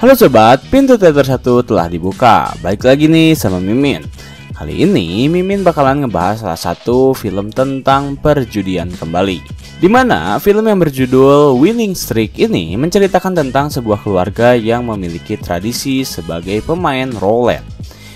Halo sobat, pintu teater 1 telah dibuka. Balik lagi nih sama Mimin. Kali ini Mimin bakalan ngebahas salah satu film tentang perjudian kembali. Dimana film yang berjudul Winning Streak ini menceritakan tentang sebuah keluarga yang memiliki tradisi sebagai pemain roulette.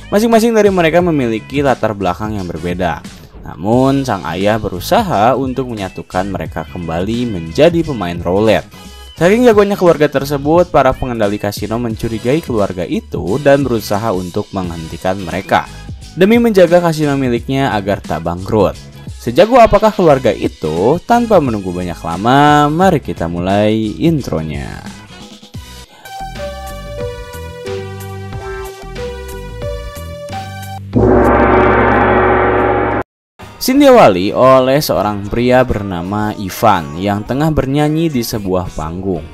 Masing-masing dari mereka memiliki latar belakang yang berbeda. Namun sang ayah berusaha untuk menyatukan mereka kembali menjadi pemain roulette. Saking jagonya keluarga tersebut, para pengendali kasino mencurigai keluarga itu dan berusaha untuk menghentikan mereka demi menjaga kasino miliknya agar tak bangkrut. Sejago apakah keluarga itu? Tanpa menunggu banyak lama, mari kita mulai intronya. Scene diawali oleh seorang pria bernama Ivan yang tengah bernyanyi di sebuah panggung.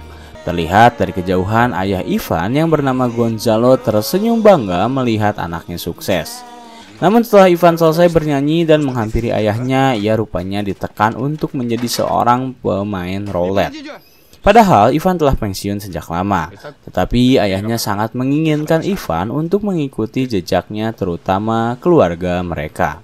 Terlihat dari kejauhan ayah Ivan yang bernama Gonzalo tersenyum bangga melihat anaknya sukses. Namun setelah Ivan selesai bernyanyi dan menghampiri ayahnya, ia rupanya ditekan untuk menjadi seorang pemain roulette. Padahal Ivan telah pensiun sejak lama, tetapi ayahnya sangat menginginkan Ivan untuk mengikuti jejaknya, terutama keluarga mereka.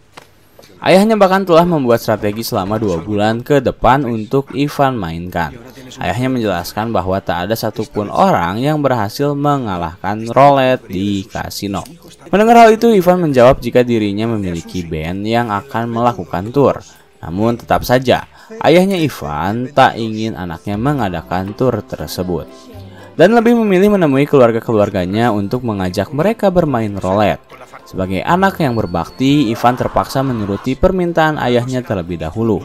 Ayahnya bahkan telah membuat strategi selama 2 bulan ke depan untuk Ivan mainkan. Ayahnya menjelaskan bahwa tak ada satupun orang yang berhasil mengalahkan roulette di kasino. Mendengar hal itu, Ivan menjawab jika dirinya memiliki band yang akan melakukan tur. Namun tetap saja, ayahnya Ivan tak ingin anaknya mengadakan tur tersebut, dan lebih memilih menemui keluarga-keluarganya untuk mengajak mereka bermain roulette. Sebagai anak yang berbakti, Ivan terpaksa menuruti permintaan ayahnya terlebih dahulu.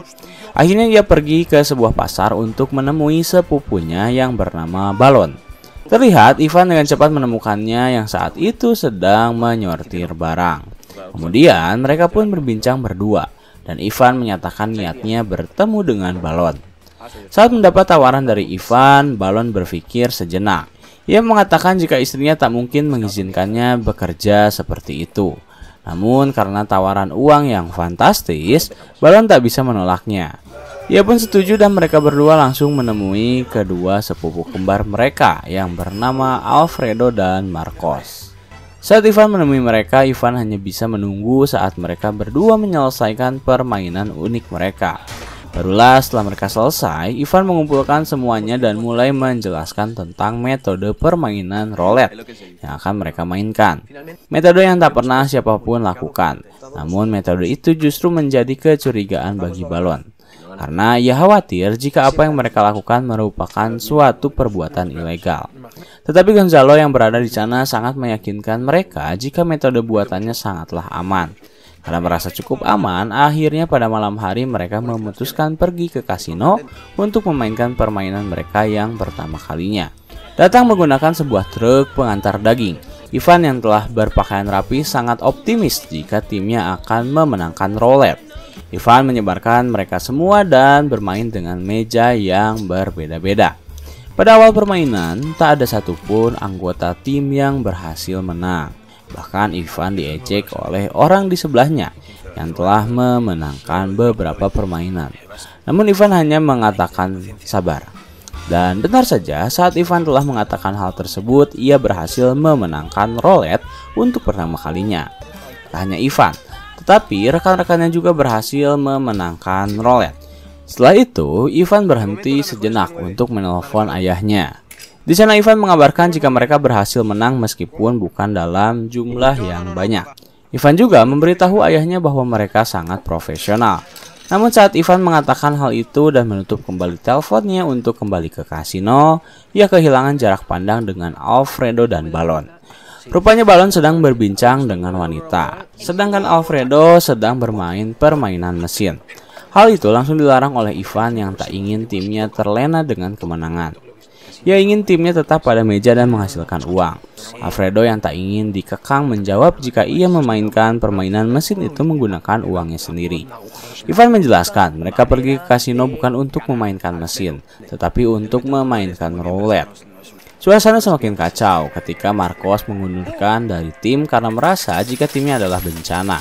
Akhirnya ia pergi ke sebuah pasar untuk menemui sepupunya yang bernama Balon. Terlihat Ivan dengan cepat menemukannya yang saat itu sedang menyortir barang. Kemudian mereka pun berbincang berdua, dan Ivan menyatakan niatnya bertemu dengan Balon. Saat mendapat tawaran dari Ivan, Balon berpikir sejenak. Ia mengatakan jika istrinya tak mungkin mengizinkannya bekerja seperti itu. Namun karena tawaran uang yang fantastis, Balon tak bisa menolaknya. Ia pun setuju dan mereka berdua langsung menemui kedua sepupu kembar mereka yang bernama Alfredo dan Marcos. Saat Ivan menemui mereka, Ivan hanya bisa menunggu saat mereka berdua menyelesaikan permainan unik mereka. Barulah setelah mereka selesai, Ivan mengumpulkan semuanya dan mulai menjelaskan tentang metode permainan roulette yang akan mereka mainkan. Metode yang tak pernah siapapun lakukan. Namun metode itu justru menjadi kecurigaan bagi Balon, karena ia khawatir jika apa yang mereka lakukan merupakan suatu perbuatan ilegal. Tetapi Gonzalo yang berada di sana sangat meyakinkan mereka jika metode buatannya sangatlah aman. Karena merasa cukup aman, akhirnya pada malam hari mereka memutuskan pergi ke kasino untuk memainkan permainan mereka yang pertama kalinya. Datang menggunakan sebuah truk pengantar daging. Ivan yang telah berpakaian rapi sangat optimis jika timnya akan memenangkan roulette. Ivan menyebarkan mereka semua dan bermain dengan meja yang berbeda-beda. Pada awal permainan, tak ada satupun anggota tim yang berhasil menang. Bahkan Ivan diejek oleh orang di sebelahnya yang telah memenangkan beberapa permainan. Namun Ivan hanya mengatakan sabar. Dan benar saja, saat Ivan telah mengatakan hal tersebut, ia berhasil memenangkan roulette untuk pertama kalinya. Tak hanya Ivan, tetapi rekan-rekannya juga berhasil memenangkan roulette. Setelah itu, Ivan berhenti sejenak untuk menelpon ayahnya. Di sana Ivan mengabarkan jika mereka berhasil menang meskipun bukan dalam jumlah yang banyak. Ivan juga memberitahu ayahnya bahwa mereka sangat profesional. Namun saat Ivan mengatakan hal itu dan menutup kembali teleponnya untuk kembali ke kasino, ia kehilangan jarak pandang dengan Alfredo dan Balon. Rupanya Balon sedang berbincang dengan wanita, sedangkan Alfredo sedang bermain permainan mesin. Hal itu langsung dilarang oleh Ivan yang tak ingin timnya terlena dengan kemenangan. Ia ingin timnya tetap pada meja dan menghasilkan uang. Alfredo yang tak ingin dikekang menjawab jika ia memainkan permainan mesin itu menggunakan uangnya sendiri. Ivan menjelaskan mereka pergi ke kasino bukan untuk memainkan mesin, tetapi untuk memainkan roulette. Suasana semakin kacau ketika Marcos mengundurkan dari tim karena merasa jika timnya adalah bencana.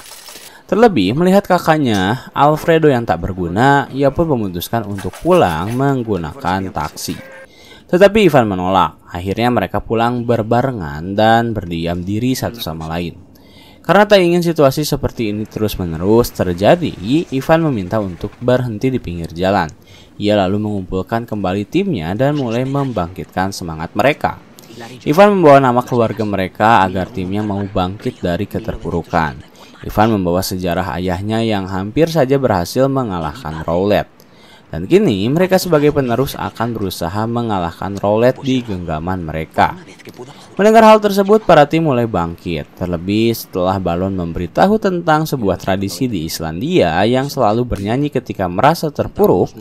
Terlebih melihat kakaknya Alfredo yang tak berguna, ia pun memutuskan untuk pulang menggunakan taksi. Tetapi Ivan menolak. Akhirnya mereka pulang berbarengan dan berdiam diri satu sama lain. Karena tak ingin situasi seperti ini terus-menerus terjadi, Ivan meminta untuk berhenti di pinggir jalan. Ia lalu mengumpulkan kembali timnya dan mulai membangkitkan semangat mereka. Ivan membawa nama keluarga mereka agar timnya mau bangkit dari keterpurukan. Ivan membawa sejarah ayahnya yang hampir saja berhasil mengalahkan Rowlett. Dan kini mereka sebagai penerus akan berusaha mengalahkan Rowlett di genggaman mereka. Mendengar hal tersebut, para tim mulai bangkit. Terlebih setelah Balon memberitahu tentang sebuah tradisi di Islandia yang selalu bernyanyi ketika merasa terpuruk,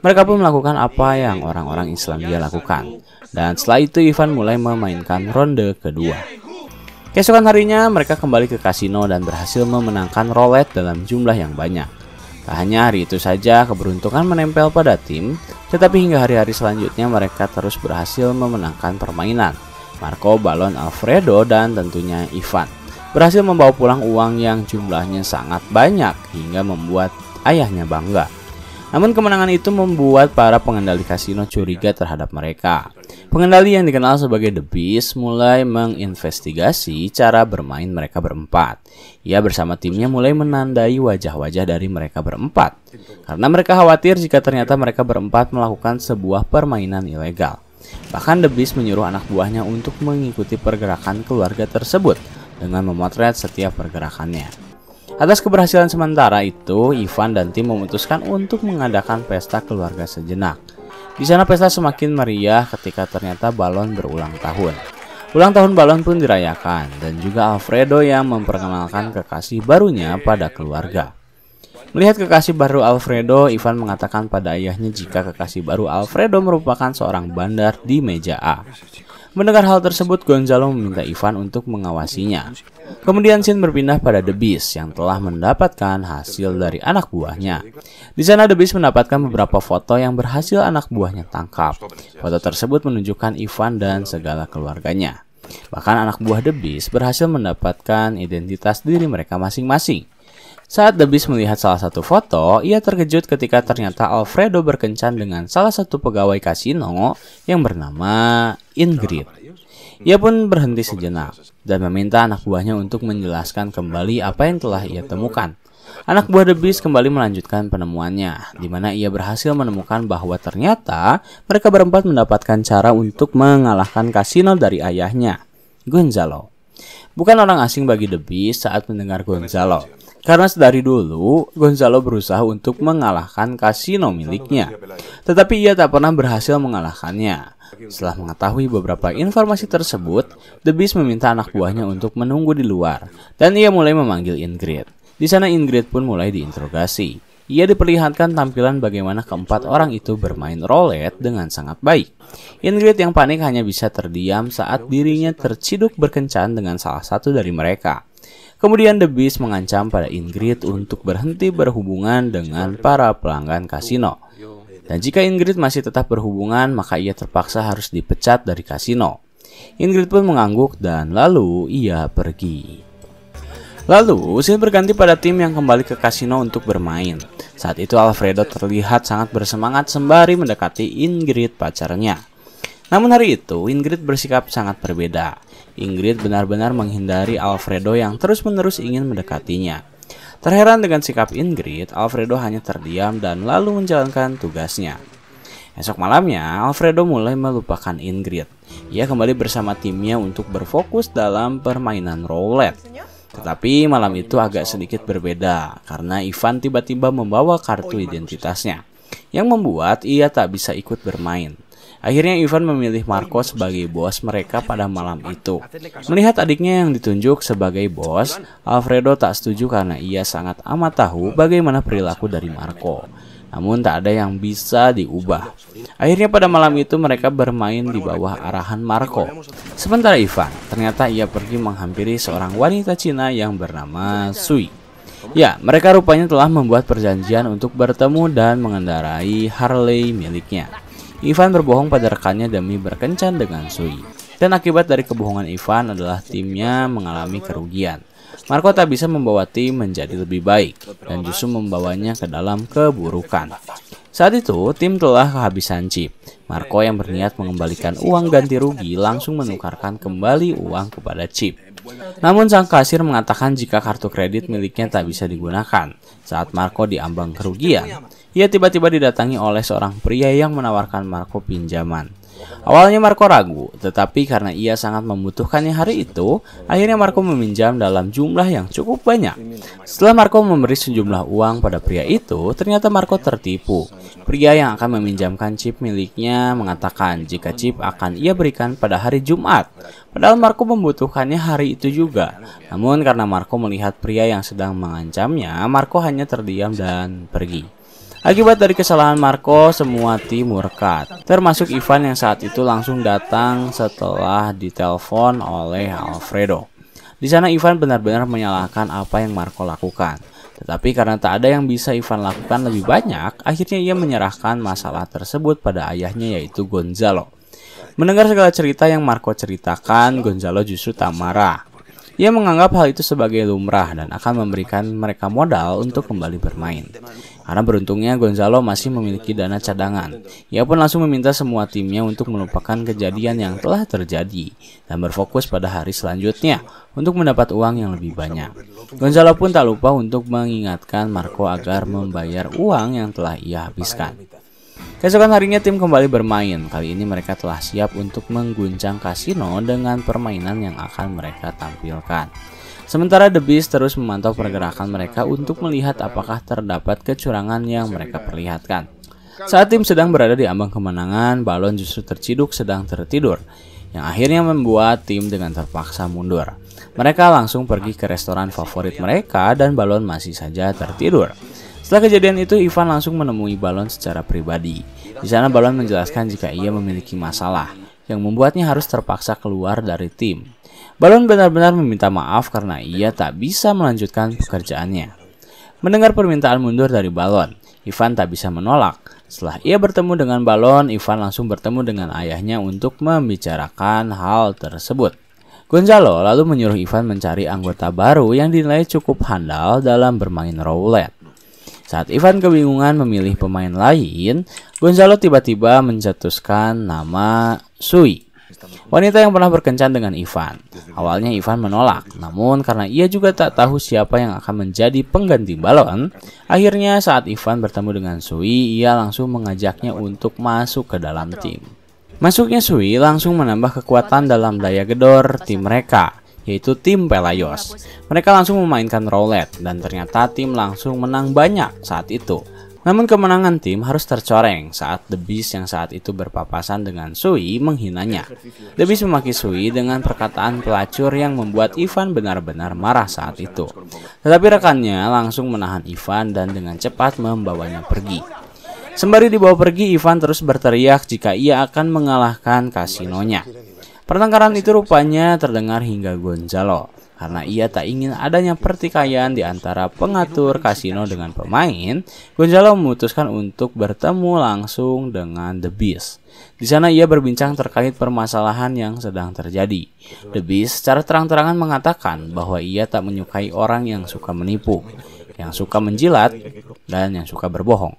mereka pun melakukan apa yang orang-orang Islandia lakukan. Dan setelah itu Ivan mulai memainkan ronde kedua. Keesokan harinya mereka kembali ke kasino dan berhasil memenangkan Rowlett dalam jumlah yang banyak. Tak hanya hari itu saja keberuntungan menempel pada tim, tetapi hingga hari-hari selanjutnya mereka terus berhasil memenangkan permainan. Marco, Balon, Alfredo, dan tentunya Ivan berhasil membawa pulang uang yang jumlahnya sangat banyak hingga membuat ayahnya bangga. Namun kemenangan itu membuat para pengendali kasino curiga terhadap mereka. Pengendali yang dikenal sebagai The Beast mulai menginvestigasi cara bermain mereka berempat. Ia bersama timnya mulai menandai wajah-wajah dari mereka berempat, karena mereka khawatir jika ternyata mereka berempat melakukan sebuah permainan ilegal. Bahkan The Beast menyuruh anak buahnya untuk mengikuti pergerakan keluarga tersebut dengan memotret setiap pergerakannya. Atas keberhasilan sementara itu, Ivan dan tim memutuskan untuk mengadakan pesta keluarga sejenak. Di sana pesta semakin meriah ketika ternyata Balon berulang tahun. Ulang tahun Balon pun dirayakan dan juga Alfredo yang memperkenalkan kekasih barunya pada keluarga. Melihat kekasih baru Alfredo, Ivan mengatakan pada ayahnya jika kekasih baru Alfredo merupakan seorang bandar di meja A. Mendengar hal tersebut, Gonzalo meminta Ivan untuk mengawasinya. Kemudian scene berpindah pada The Beast yang telah mendapatkan hasil dari anak buahnya. Di sana The Beast mendapatkan beberapa foto yang berhasil anak buahnya tangkap. Foto tersebut menunjukkan Ivan dan segala keluarganya. Bahkan anak buah The Beast berhasil mendapatkan identitas diri mereka masing-masing. Saat The Beast melihat salah satu foto, ia terkejut ketika ternyata Alfredo berkencan dengan salah satu pegawai kasino yang bernama Ingrid. Ia pun berhenti sejenak dan meminta anak buahnya untuk menjelaskan kembali apa yang telah ia temukan. Anak buah The Beast kembali melanjutkan penemuannya, di mana ia berhasil menemukan bahwa ternyata mereka berempat mendapatkan cara untuk mengalahkan kasino dari ayahnya, Gonzalo. Bukan orang asing bagi The Beast saat mendengar Gonzalo, karena sedari dulu Gonzalo berusaha untuk mengalahkan kasino miliknya, tetapi ia tak pernah berhasil mengalahkannya. Setelah mengetahui beberapa informasi tersebut, The Beast meminta anak buahnya untuk menunggu di luar, dan ia mulai memanggil Ingrid. Di sana Ingrid pun mulai diinterogasi. Ia diperlihatkan tampilan bagaimana keempat orang itu bermain roulette dengan sangat baik. Ingrid yang panik hanya bisa terdiam saat dirinya terciduk berkencan dengan salah satu dari mereka. Kemudian The Beast mengancam pada Ingrid untuk berhenti berhubungan dengan para pelanggan kasino. Dan jika Ingrid masih tetap berhubungan, maka ia terpaksa harus dipecat dari kasino. Ingrid pun mengangguk dan lalu ia pergi. Lalu, scene berganti pada tim yang kembali ke kasino untuk bermain. Saat itu Alfredo terlihat sangat bersemangat sembari mendekati Ingrid pacarnya. Namun hari itu, Ingrid bersikap sangat berbeda. Ingrid benar-benar menghindari Alfredo yang terus-menerus ingin mendekatinya. Terheran dengan sikap Ingrid, Alfredo hanya terdiam dan lalu menjalankan tugasnya. Esok malamnya, Alfredo mulai melupakan Ingrid. Ia kembali bersama timnya untuk berfokus dalam permainan roulette. Tetapi malam itu agak sedikit berbeda karena Ivan tiba-tiba membawa kartu identitasnya, yang membuat ia tak bisa ikut bermain. Akhirnya Ivan memilih Marco sebagai bos mereka pada malam itu. Melihat adiknya yang ditunjuk sebagai bos, Alfredo tak setuju karena ia sangat amat tahu bagaimana perilaku dari Marco. Namun tak ada yang bisa diubah. Akhirnya pada malam itu mereka bermain di bawah arahan Marco. Sementara Ivan, ternyata ia pergi menghampiri seorang wanita Cina yang bernama Sui. Ya, mereka rupanya telah membuat perjanjian untuk bertemu dan mengendarai Harley miliknya. Ivan berbohong pada rekannya demi berkencan dengan Sui. Dan akibat dari kebohongan Ivan adalah timnya mengalami kerugian. Marco tak bisa membawa tim menjadi lebih baik dan justru membawanya ke dalam keburukan. Saat itu, tim telah kehabisan chip. Marco yang berniat mengembalikan uang ganti rugi langsung menukarkan kembali uang kepada chip. Namun sang kasir mengatakan jika kartu kredit miliknya tak bisa digunakan. Saat Marco diambang kerugian, ia tiba-tiba didatangi oleh seorang pria yang menawarkan Marco pinjaman. Awalnya Marco ragu, tetapi karena ia sangat membutuhkannya hari itu, akhirnya Marco meminjam dalam jumlah yang cukup banyak. Setelah Marco memberi sejumlah uang pada pria itu, ternyata Marco tertipu. Pria yang akan meminjamkan chip miliknya mengatakan jika chip akan ia berikan pada hari Jumat. Padahal Marco membutuhkannya hari itu juga. Namun karena Marco melihat pria yang sedang mengancamnya, Marco hanya terdiam dan pergi. Akibat dari kesalahan Marco, semua tim murka, termasuk Ivan yang saat itu langsung datang setelah ditelepon oleh Alfredo. Di sana Ivan benar-benar menyalahkan apa yang Marco lakukan. Tetapi karena tak ada yang bisa Ivan lakukan lebih banyak, akhirnya ia menyerahkan masalah tersebut pada ayahnya yaitu Gonzalo. Mendengar segala cerita yang Marco ceritakan, Gonzalo justru tak marah. Ia menganggap hal itu sebagai lumrah dan akan memberikan mereka modal untuk kembali bermain. Karena beruntungnya Gonzalo masih memiliki dana cadangan. Ia pun langsung meminta semua timnya untuk melupakan kejadian yang telah terjadi dan berfokus pada hari selanjutnya untuk mendapat uang yang lebih banyak. Gonzalo pun tak lupa untuk mengingatkan Marco agar membayar uang yang telah ia habiskan. Keesokan harinya tim kembali bermain. Kali ini mereka telah siap untuk mengguncang kasino dengan permainan yang akan mereka tampilkan. Sementara The Beast terus memantau pergerakan mereka untuk melihat apakah terdapat kecurangan yang mereka perlihatkan. Saat tim sedang berada di ambang kemenangan, Balon justru terciduk sedang tertidur, yang akhirnya membuat tim dengan terpaksa mundur. Mereka langsung pergi ke restoran favorit mereka dan Balon masih saja tertidur. Setelah kejadian itu, Ivan langsung menemui Balon secara pribadi. Di sana Balon menjelaskan jika ia memiliki masalah yang membuatnya harus terpaksa keluar dari tim. Balon benar-benar meminta maaf karena ia tak bisa melanjutkan pekerjaannya. Mendengar permintaan mundur dari Balon, Ivan tak bisa menolak. Setelah ia bertemu dengan Balon, Ivan langsung bertemu dengan ayahnya untuk membicarakan hal tersebut. Gonzalo lalu menyuruh Ivan mencari anggota baru yang dinilai cukup handal dalam bermain roulette. Saat Ivan kebingungan memilih pemain lain, Gonzalo tiba-tiba mencetuskan nama Sui, wanita yang pernah berkencan dengan Ivan. Awalnya Ivan menolak, namun karena ia juga tak tahu siapa yang akan menjadi pengganti Balon, akhirnya saat Ivan bertemu dengan Sui, ia langsung mengajaknya untuk masuk ke dalam tim. Masuknya Sui langsung menambah kekuatan dalam daya gedor tim mereka, yaitu tim Pelayos. Mereka langsung memainkan roulette dan ternyata tim langsung menang banyak saat itu. Namun kemenangan tim harus tercoreng saat The Beast yang saat itu berpapasan dengan Sui menghinanya. The Beast memaki Sui dengan perkataan pelacur yang membuat Ivan benar-benar marah saat itu. Tetapi rekannya langsung menahan Ivan dan dengan cepat membawanya pergi. Sembari dibawa pergi, Ivan terus berteriak jika ia akan mengalahkan kasinonya. Pertengkaran itu rupanya terdengar hingga Gonzalo. Karena ia tak ingin adanya pertikaian di antara pengatur kasino dengan pemain, Gonzalo memutuskan untuk bertemu langsung dengan The Beast. Di sana ia berbincang terkait permasalahan yang sedang terjadi. The Beast secara terang-terangan mengatakan bahwa ia tak menyukai orang yang suka menipu, yang suka menjilat, dan yang suka berbohong.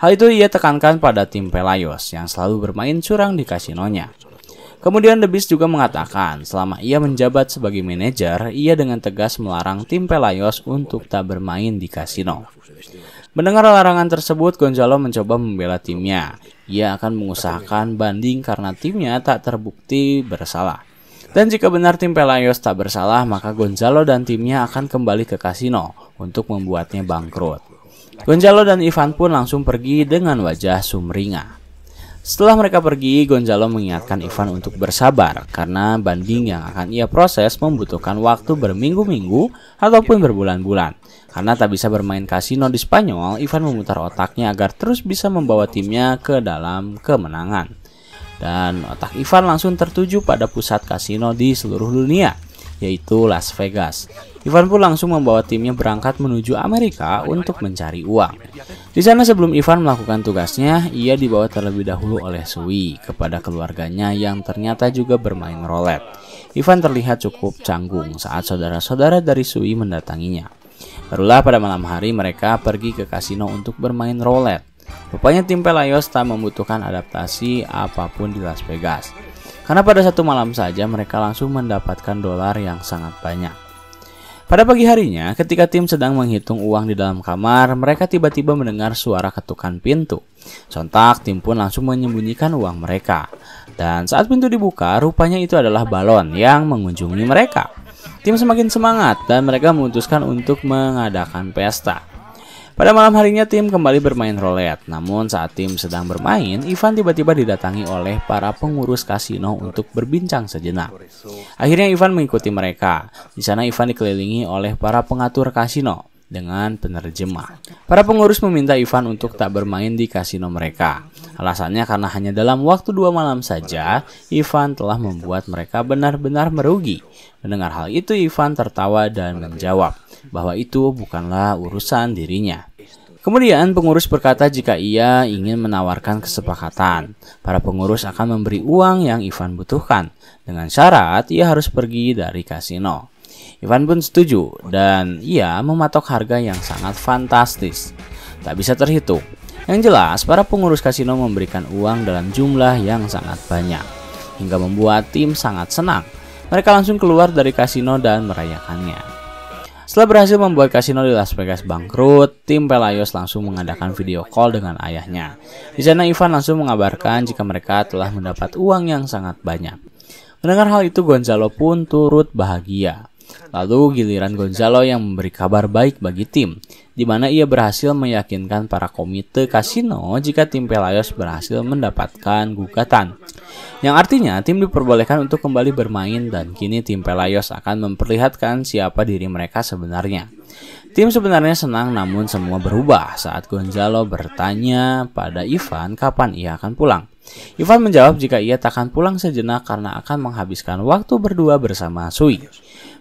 Hal itu ia tekankan pada tim Pelayos yang selalu bermain curang di kasinonya. Kemudian The Beast juga mengatakan selama ia menjabat sebagai manajer, ia dengan tegas melarang tim Pelayos untuk tak bermain di kasino. Mendengar larangan tersebut, Gonzalo mencoba membela timnya. Ia akan mengusahakan banding karena timnya tak terbukti bersalah. Dan jika benar tim Pelayos tak bersalah, maka Gonzalo dan timnya akan kembali ke kasino untuk membuatnya bangkrut. Gonzalo dan Ivan pun langsung pergi dengan wajah sumringah. Setelah mereka pergi, Gonzalo mengingatkan Ivan untuk bersabar karena banding yang akan ia proses membutuhkan waktu berminggu-minggu ataupun berbulan-bulan. Karena tak bisa bermain kasino di Spanyol, Ivan memutar otaknya agar terus bisa membawa timnya ke dalam kemenangan. Dan otak Ivan langsung tertuju pada pusat kasino di seluruh dunia, yaitu Las Vegas. Ivan pun langsung membawa timnya berangkat menuju Amerika untuk mencari uang. Di sana sebelum Ivan melakukan tugasnya, ia dibawa terlebih dahulu oleh Sui kepada keluarganya yang ternyata juga bermain roulette. Ivan terlihat cukup canggung saat saudara-saudara dari Sui mendatanginya. Barulah pada malam hari mereka pergi ke kasino untuk bermain roulette. Rupanya tim Pelayos tak membutuhkan adaptasi apapun di Las Vegas, karena pada satu malam saja mereka langsung mendapatkan dolar yang sangat banyak. Pada pagi harinya, ketika tim sedang menghitung uang di dalam kamar, mereka tiba-tiba mendengar suara ketukan pintu. Sontak, tim pun langsung menyembunyikan uang mereka. Dan saat pintu dibuka, rupanya itu adalah balon yang mengunjungi mereka. Tim semakin semangat dan mereka memutuskan untuk mengadakan pesta. Pada malam harinya tim kembali bermain roulette. Namun saat tim sedang bermain, Ivan tiba-tiba didatangi oleh para pengurus kasino untuk berbincang sejenak. Akhirnya Ivan mengikuti mereka. Di sana Ivan dikelilingi oleh para pengatur kasino dengan penerjemah. Para pengurus meminta Ivan untuk tak bermain di kasino mereka. Alasannya karena hanya dalam waktu 2 malam saja, Ivan telah membuat mereka benar-benar merugi. Mendengar hal itu, Ivan tertawa dan menjawab bahwa itu bukanlah urusan dirinya. Kemudian pengurus berkata jika ia ingin menawarkan kesepakatan, para pengurus akan memberi uang yang Ivan butuhkan, dengan syarat ia harus pergi dari kasino. Ivan pun setuju dan ia mematok harga yang sangat fantastis, tak bisa terhitung. Yang jelas, para pengurus kasino memberikan uang dalam jumlah yang sangat banyak, hingga membuat tim sangat senang. Mereka langsung keluar dari kasino dan merayakannya. Setelah berhasil membuat kasino di Las Vegas bangkrut, tim Pelayos langsung mengadakan video call dengan ayahnya. Di sana Ivan langsung mengabarkan jika mereka telah mendapat uang yang sangat banyak. Mendengar hal itu, Gonzalo pun turut bahagia. Lalu giliran Gonzalo yang memberi kabar baik bagi tim, di mana ia berhasil meyakinkan para komite kasino jika tim Pelayos berhasil mendapatkan gugatan. Yang artinya tim diperbolehkan untuk kembali bermain dan kini tim Pelayos akan memperlihatkan siapa diri mereka sebenarnya. Tim sebenarnya senang namun semua berubah saat Gonzalo bertanya pada Ivan kapan ia akan pulang. Ivan menjawab jika ia takkan pulang sejenak karena akan menghabiskan waktu berdua bersama Sui.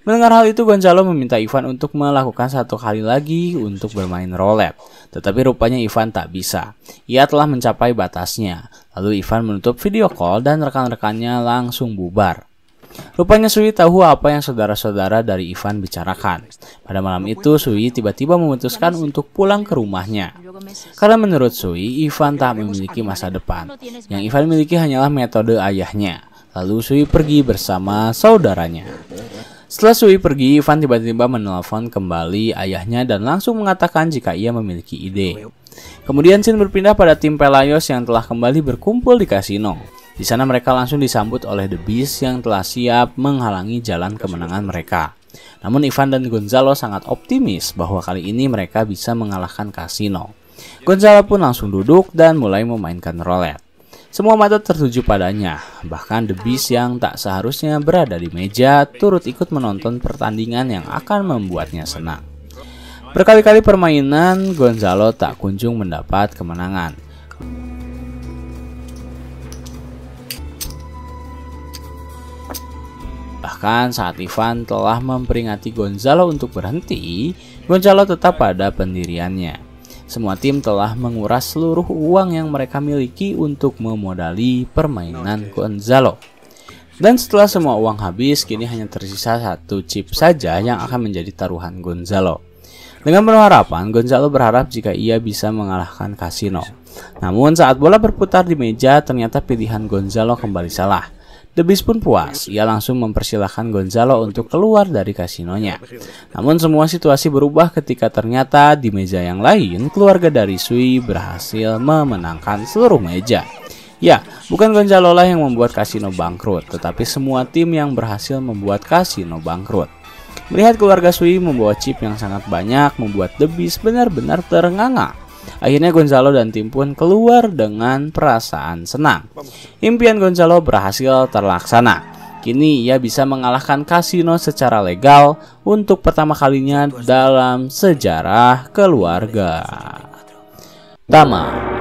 Mendengar hal itu, Gonzalo meminta Ivan untuk melakukan satu kali lagi untuk bermain roulette. Tetapi rupanya Ivan tak bisa. Ia telah mencapai batasnya. Lalu Ivan menutup video call dan rekan-rekannya langsung bubar. Rupanya Sui tahu apa yang saudara-saudara dari Ivan bicarakan. Pada malam itu, Sui tiba-tiba memutuskan untuk pulang ke rumahnya. Karena menurut Sui, Ivan tak memiliki masa depan. Yang Ivan miliki hanyalah metode ayahnya. Lalu Sui pergi bersama saudaranya. Setelah Sui pergi, Ivan tiba-tiba menelpon kembali ayahnya dan langsung mengatakan jika ia memiliki ide. Kemudian scene berpindah pada tim Pelayos yang telah kembali berkumpul di kasino. Di sana mereka langsung disambut oleh The Beast yang telah siap menghalangi jalan kemenangan mereka. Namun Ivan dan Gonzalo sangat optimis bahwa kali ini mereka bisa mengalahkan kasino. Gonzalo pun langsung duduk dan mulai memainkan roulette. Semua mata tertuju padanya, bahkan The Beast yang tak seharusnya berada di meja turut ikut menonton pertandingan yang akan membuatnya senang. Berkali-kali permainan, Gonzalo tak kunjung mendapat kemenangan. Bahkan saat Ivan telah memperingati Gonzalo untuk berhenti, Gonzalo tetap pada pendiriannya. Semua tim telah menguras seluruh uang yang mereka miliki untuk memodali permainan Gonzalo. Dan setelah semua uang habis, kini hanya tersisa satu chip saja yang akan menjadi taruhan Gonzalo. Dengan penuh harapan, Gonzalo berharap jika ia bisa mengalahkan kasino. Namun saat bola berputar di meja, ternyata pilihan Gonzalo kembali salah. The Beast pun puas, ia langsung mempersilahkan Gonzalo untuk keluar dari kasinonya. Namun semua situasi berubah ketika ternyata di meja yang lain, keluarga dari Sui berhasil memenangkan seluruh meja. Ya, bukan Gonzalo lah yang membuat kasino bangkrut, tetapi semua tim yang berhasil membuat kasino bangkrut. Melihat keluarga Sui membawa chip yang sangat banyak, membuat The Beast benar-benar terengah-engah. Akhirnya Gonzalo dan tim pun keluar dengan perasaan senang. Impian Gonzalo berhasil terlaksana. Kini ia bisa mengalahkan kasino secara legal untuk pertama kalinya dalam sejarah keluarga. Tamat.